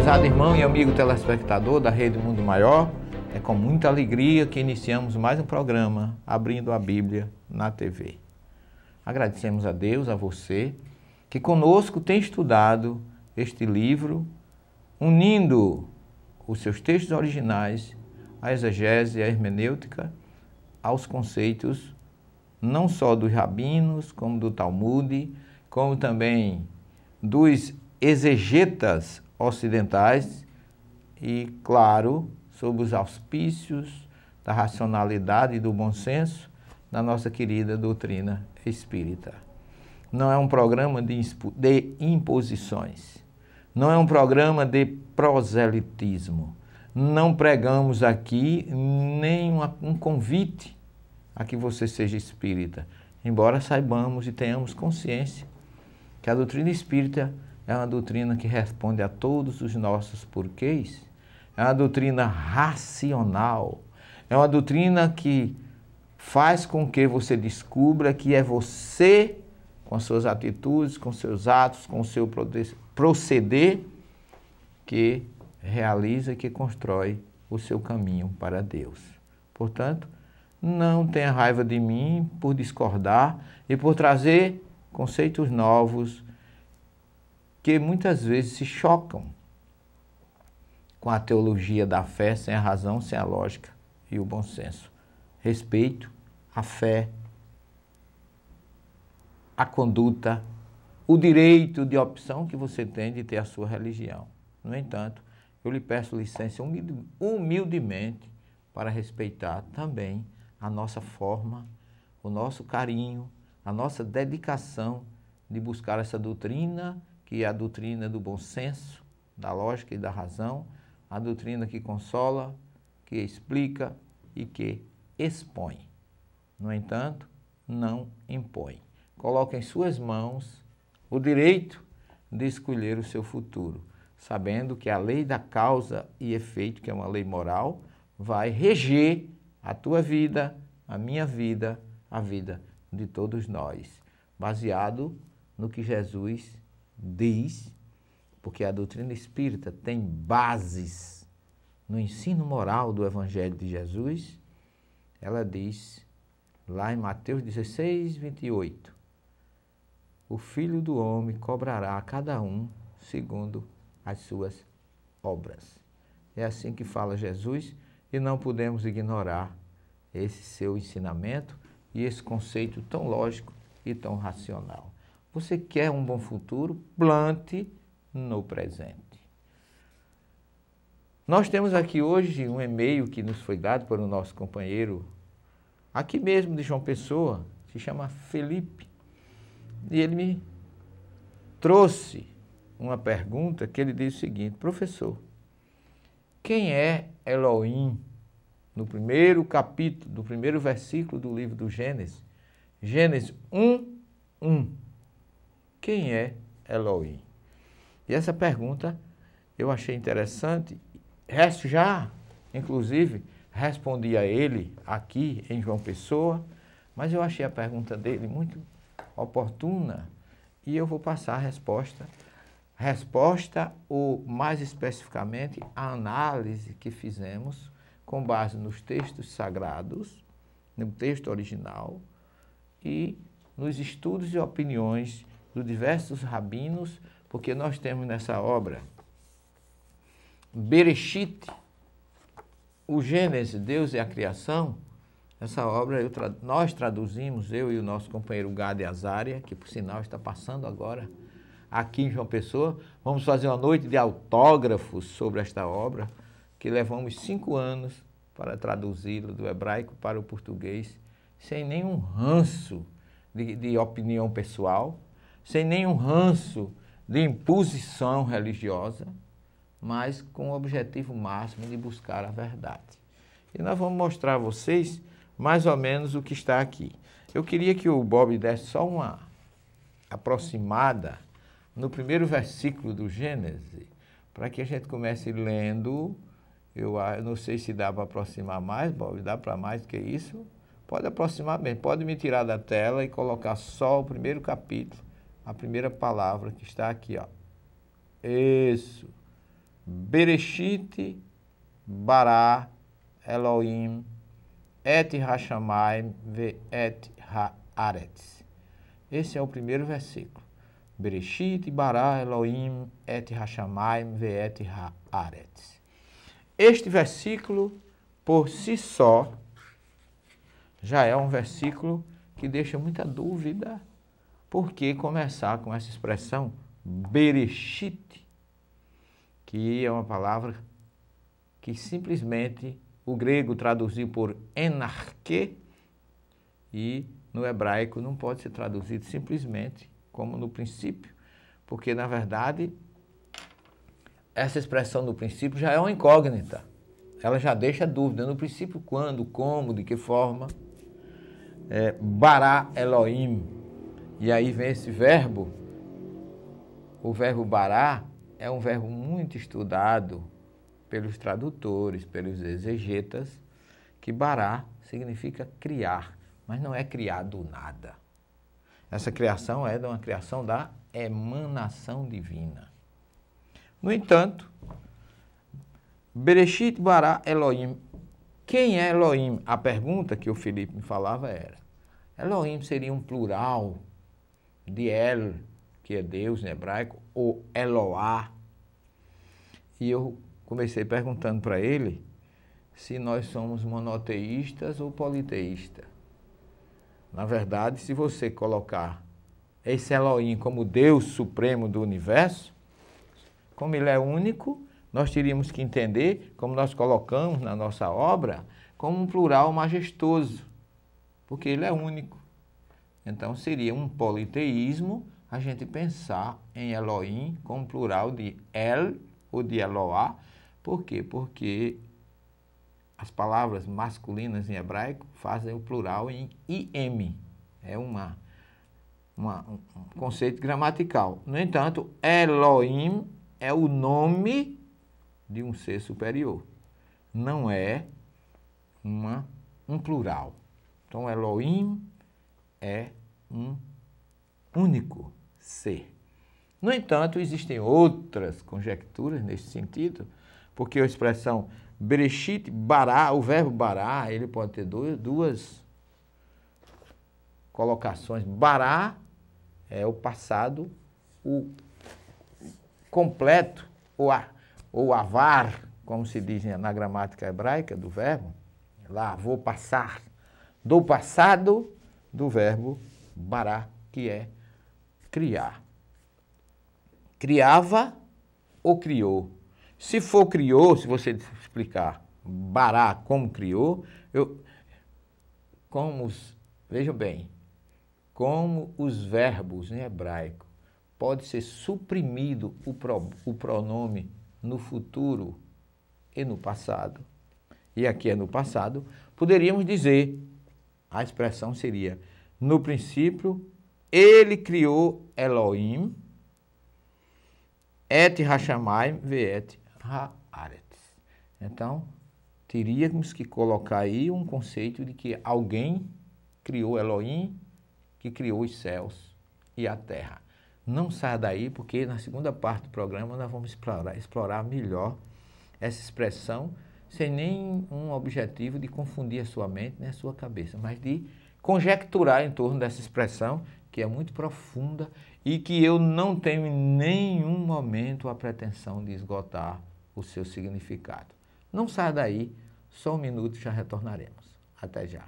Prezado irmão e amigo telespectador da Rede Mundo Maior, é com muita alegria que iniciamos mais um programa Abrindo a Bíblia na TV. Agradecemos a Deus, a você, que conosco tem estudado este livro, unindo os seus textos originais, a exegese e a hermenêutica, aos conceitos não só dos rabinos, como do Talmude, como também dos exegetas ocidentais e, claro, sob os auspícios da racionalidade e do bom senso da nossa querida doutrina espírita. Não é um programa de imposições, não é um programa de proselitismo. Não pregamos aqui nem um convite a que você seja espírita, embora saibamos e tenhamos consciência que a doutrina espírita é uma doutrina que responde a todos os nossos porquês, é uma doutrina racional, é uma doutrina que faz com que você descubra que é você, com suas atitudes, com seus atos, com o seu proceder, que realiza e que constrói o seu caminho para Deus. Portanto, não tenha raiva de mim por discordar e por trazer conceitos novos que muitas vezes se chocam com a teologia da fé, sem a razão, sem a lógica e o bom senso. Respeito a fé, a conduta, o direito de opção que você tem de ter a sua religião. No entanto, eu lhe peço licença humildemente para respeitar também a nossa forma, o nosso carinho, a nossa dedicação de buscar essa doutrina, que é a doutrina do bom senso, da lógica e da razão, a doutrina que consola, que explica e que expõe. No entanto, não impõe. Coloca em suas mãos o direito de escolher o seu futuro, sabendo que a lei da causa e efeito, que é uma lei moral, vai reger a tua vida, a minha vida, a vida de todos nós, baseado no que Jesus diz, porque a doutrina espírita tem bases no ensino moral do Evangelho de Jesus. Ela diz, lá em Mateus 16, 28, o Filho do Homem cobrará a cada um segundo as suas obras. É assim que fala Jesus e não podemos ignorar esse seu ensinamento e esse conceito tão lógico e tão racional. Você quer um bom futuro? Plante no presente. Nós temos aqui hoje um e-mail que nos foi dado por um nosso companheiro, aqui mesmo de João Pessoa, se chama Felipe, e ele me trouxe uma pergunta que ele diz o seguinte: professor, quem é Elohim? No primeiro capítulo, do primeiro versículo do livro do Gênesis, Gênesis 1:1. Quem é Elohim? E essa pergunta eu achei interessante. Já, inclusive, respondi a ele aqui em João Pessoa, mas eu achei a pergunta dele muito oportuna e eu vou passar a resposta. Ou mais especificamente, a análise que fizemos com base nos textos sagrados, no texto original e nos estudos e opiniões dos diversos rabinos, porque nós temos nessa obra Bereshit, o Gênesis, Deus e a Criação. Essa obra nós traduzimos, eu e o nosso companheiro Gade Azaria, que por sinal está passando agora aqui em João Pessoa. Vamos fazer uma noite de autógrafos sobre esta obra, que levamos 5 anos para traduzi-la do hebraico para o português, sem nenhum ranço de opinião pessoal, sem nenhum ranço de imposição religiosa, mas com o objetivo máximo de buscar a verdade. E nós vamos mostrar a vocês mais ou menos o que está aqui. Eu queria que o Bob desse só uma aproximada no primeiro versículo do Gênesis, para que a gente comece lendo. Eu não sei se dá para aproximar mais, Bob, dá para mais do que isso? Pode aproximar bem, pode me tirar da tela e colocar só o primeiro capítulo, a primeira palavra que está aqui, ó. Isso. Bereshit bara Elohim et hashamayim ve'et haaretz. Esse é o primeiro versículo. Bereshit bara Elohim et hashamayim ve'et haaretz. Este versículo, por si só, já é um versículo que deixa muita dúvida. Por que começar com essa expressão Bereshit, que é uma palavra que simplesmente o grego traduziu por enarque, e no hebraico não pode ser traduzido simplesmente como no princípio, porque na verdade essa expressão no princípio já é uma incógnita. Ela já deixa dúvida. No princípio, quando, como, de que forma. Bara Elohim. E aí vem esse verbo. O verbo bara é um verbo muito estudado pelos tradutores, pelos exegetas, que bara significa criar, mas não é criar do nada. Essa criação é uma criação da emanação divina. No entanto, Bereshit bara Elohim. Quem é Elohim? A pergunta que o Felipe me falava era: Elohim seria um plural de El, que é Deus em hebraico, ou Eloá? E eu comecei perguntando para ele se nós somos monoteístas ou politeístas. Na verdade, se você colocar esse Elohim como Deus supremo do universo, como ele é único, nós teríamos que entender, como nós colocamos na nossa obra, como um plural majestoso, porque ele é único. Então seria um politeísmo a gente pensar em Elohim como plural de El ou de Eloá. Por quê? Porque as palavras masculinas em hebraico fazem o plural em im. É um conceito gramatical. No entanto, Elohim é o nome de um ser superior. Não é um plural. Então, Elohim é um único ser. No entanto, existem outras conjecturas nesse sentido, porque a expressão Bereshit bara, o verbo bara, ele pode ter duas colocações. Bara é o passado, o completo, ou avar, como se diz na gramática hebraica do verbo. Lá, vou passar. Do passado do verbo bara, que é criar. Criava ou criou? Se for criou, se você explicar bara como criou, vejam bem, como os verbos em hebraico pode ser suprimido o pronome no futuro e no passado, e aqui é no passado, poderíamos dizer, a expressão seria, no princípio, ele criou Elohim, et hashamayim ve'et haaretz. Então, teríamos que colocar aí um conceito de que alguém criou Elohim, que criou os céus e a terra. Não saia daí, porque na segunda parte do programa nós vamos explorar melhor essa expressão, sem nenhum objetivo de confundir a sua mente nem a sua cabeça, mas de conjecturar em torno dessa expressão, que é muito profunda e que eu não tenho em nenhum momento a pretensão de esgotar o seu significado. Não saia daí, só um minuto e já retornaremos. Até já.